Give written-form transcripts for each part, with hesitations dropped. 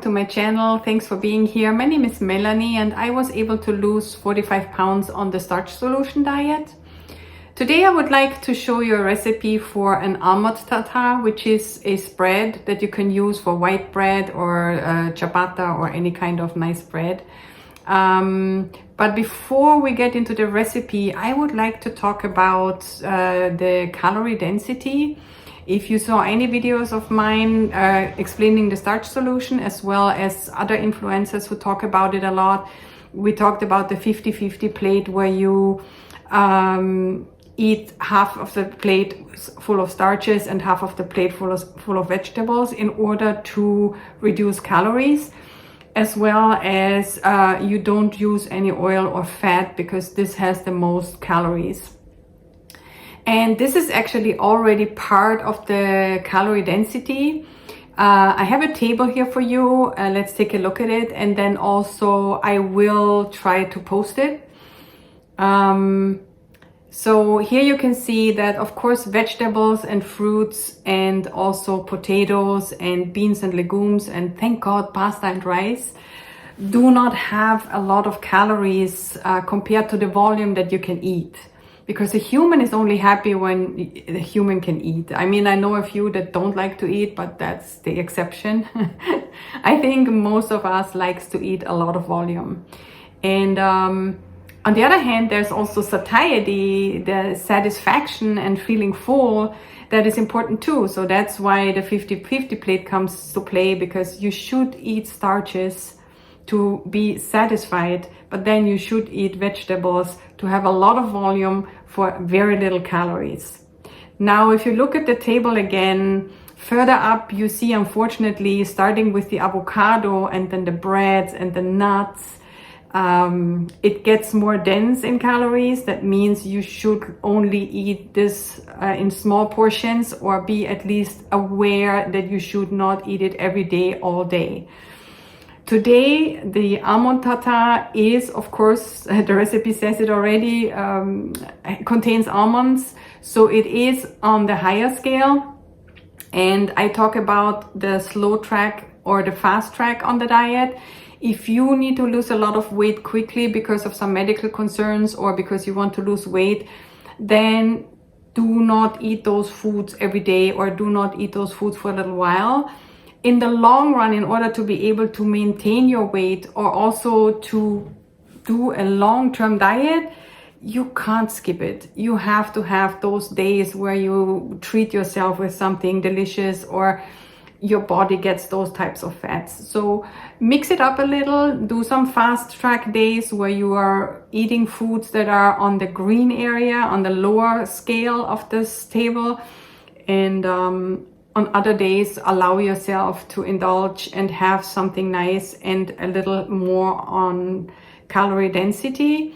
to my channel. Thanks for being here. My name is Melanie and I was able to lose 45 pounds on the starch solution diet. Today I would like to show you a recipe for an almond tartar, which is a spread that you can use for white bread or ciabatta or any kind of nice bread. But before we get into the recipe, I would like to talk about the calorie density. If you saw any videos of mine explaining the starch solution, as well as other influencers who talk about it a lot, we talked about the 50-50 plate, where you eat half of the plate full of starches and half of the plate full of vegetables in order to reduce calories, as well as you don't use any oil or fat because this has the most calories. And this is actually already part of the calorie density. I have a table here for you. Let's take a look at it. And then also I will try to post it. So here you can see that, of course, vegetables and fruits and also potatoes and beans and legumes and, thank God, pasta and rice do not have a lot of calories compared to the volume that you can eat. Because a human is only happy when the human can eat. I mean, I know a few that don't like to eat, but that's the exception. I think most of us likes to eat a lot of volume. And on the other hand, there's also satiety, the satisfaction and feeling full, that is important too. So that's why the 50-50 plate comes to play, because you should eat starches to be satisfied, but then you should eat vegetables to have a lot of volume for very little calories. Now, if you look at the table again, further up, you see, unfortunately, starting with the avocado and then the breads and the nuts, it gets more dense in calories. That means you should only eat this in small portions, or be at least aware that you should not eat it every day, all day. Today, the almond tartar is, of course, the recipe says it already, contains almonds. So it is on the higher scale. And I talk about the slow track or the fast track on the diet. If you need to lose a lot of weight quickly because of some medical concerns or because you want to lose weight, then do not eat those foods every day, or do not eat those foods for a little while. In the long run, in order to be able to maintain your weight or also to do a long-term diet, you can't skip it. You have to have those days where you treat yourself with something delicious, or your body gets those types of fats. So mix it up a little, do some fast track days where you are eating foods that are on the green area, on the lower scale of this table, and on other days, allow yourself to indulge and have something nice and a little more on calorie density.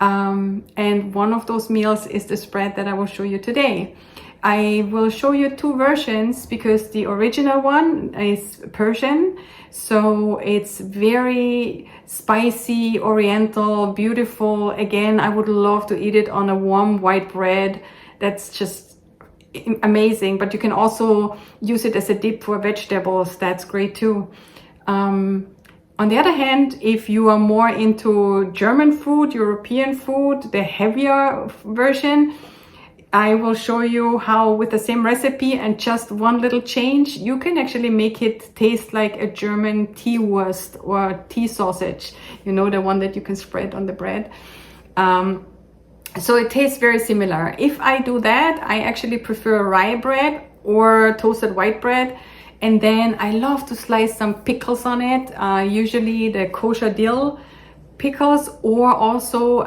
And one of those meals is the spread that I will show you today. I will show you two versions because the original one is Persian. So it's very spicy, Oriental, beautiful. Again, I would love to eat it on a warm white bread. That's just amazing, but you can also use it as a dip for vegetables. That's great too. On the other hand, if you are more into German food, European food, the heavier version, I will show you how, with the same recipe and just one little change, you can actually make it taste like a German tea Wurst or tea sausage, you know, the one that you can spread on the bread. So it tastes very similar. If I do that, I actually prefer rye bread or toasted white bread. And then I love to slice some pickles on it, usually the kosher dill pickles, or also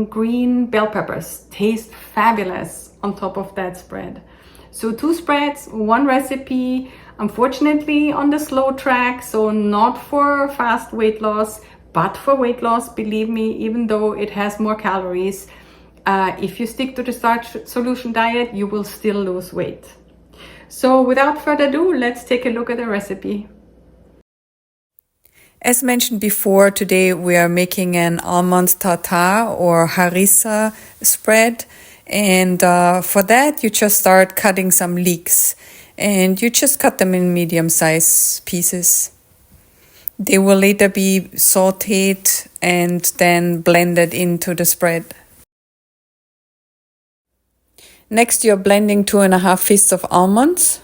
green bell peppers. Taste fabulous on top of that spread. So two spreads, one recipe, unfortunately on the slow track, so not for fast weight loss, but for weight loss, believe me, even though it has more calories. If you stick to the starch solution diet, you will still lose weight. So without further ado, let's take a look at the recipe. As mentioned before, today we are making an almond tartar or harissa spread. And for that, you just start cutting some leeks. And you just cut them in medium-sized pieces. They will later be sautéed and then blended into the spread. Next, you're blending 2.5 fists of almonds.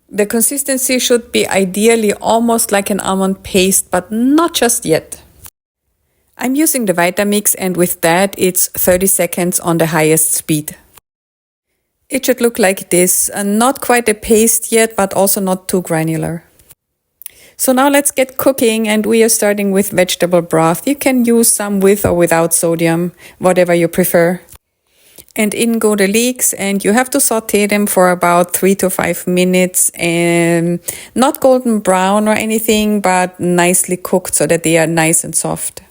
The consistency should be ideally almost like an almond paste, but not just yet. I'm using the Vitamix, and with that it's 30 seconds on the highest speed. It should look like this, not quite a paste yet, but also not too granular. So now let's get cooking, and we are starting with vegetable broth. You can use some with or without sodium, whatever you prefer. And in go the leeks, and you have to sauté them for about 3 to 5 minutes, and not golden brown or anything, but nicely cooked so that they are nice and soft.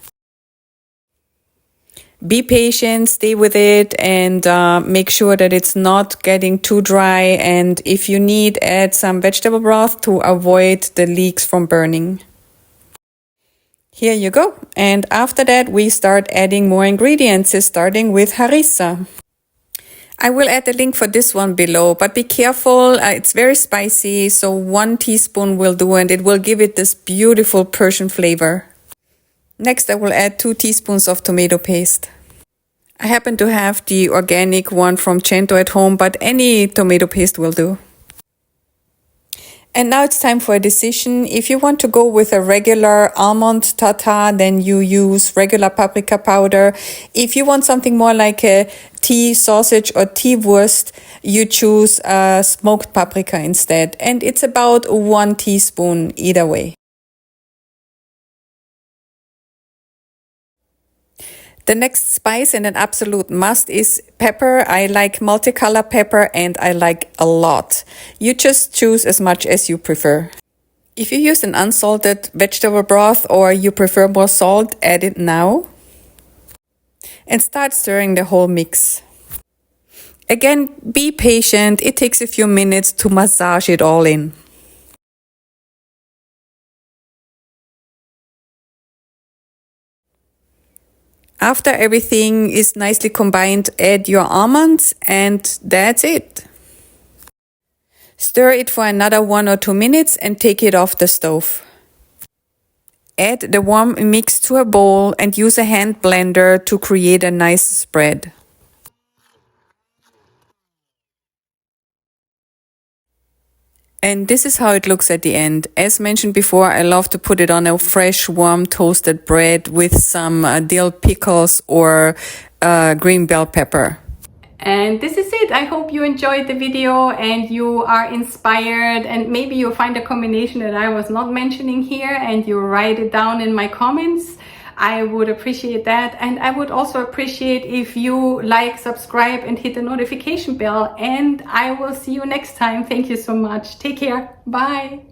Be patient, stay with it, and make sure that it's not getting too dry. And if you need, add some vegetable broth to avoid the leeks from burning. Here you go. And after that, we start adding more ingredients, starting with harissa. I will add the link for this one below, but be careful. It's very spicy, so 1 teaspoon will do, and it will give it this beautiful Persian flavor. Next, I will add 2 teaspoons of tomato paste. I happen to have the organic one from Cento at home, but any tomato paste will do. And now it's time for a decision. If you want to go with a regular almond tartar, then you use regular paprika powder. If you want something more like a tea sausage or tea wurst, you choose smoked paprika instead. And it's about 1 teaspoon either way. The next spice, and an absolute must, is pepper. I like multicolor pepper, and I like a lot. You just choose as much as you prefer. If you use an unsalted vegetable broth or you prefer more salt, add it now. And start stirring the whole mix. Again, be patient. It takes a few minutes to massage it all in. After everything is nicely combined, add your almonds, and that's it. Stir it for another 1 or 2 minutes and take it off the stove. Add the warm mix to a bowl and use a hand blender to create a nice spread. And this is how it looks at the end. As mentioned before, I love to put it on a fresh, warm, toasted bread with some dill pickles or green bell pepper. And this is it. I hope you enjoyed the video and you are inspired, and maybe you find a combination that I was not mentioning here and you write it down in my comments. I would appreciate that, and I would also appreciate if you like, subscribe, and hit the notification bell, and I will see you next time. Thank you so much. Take care. Bye.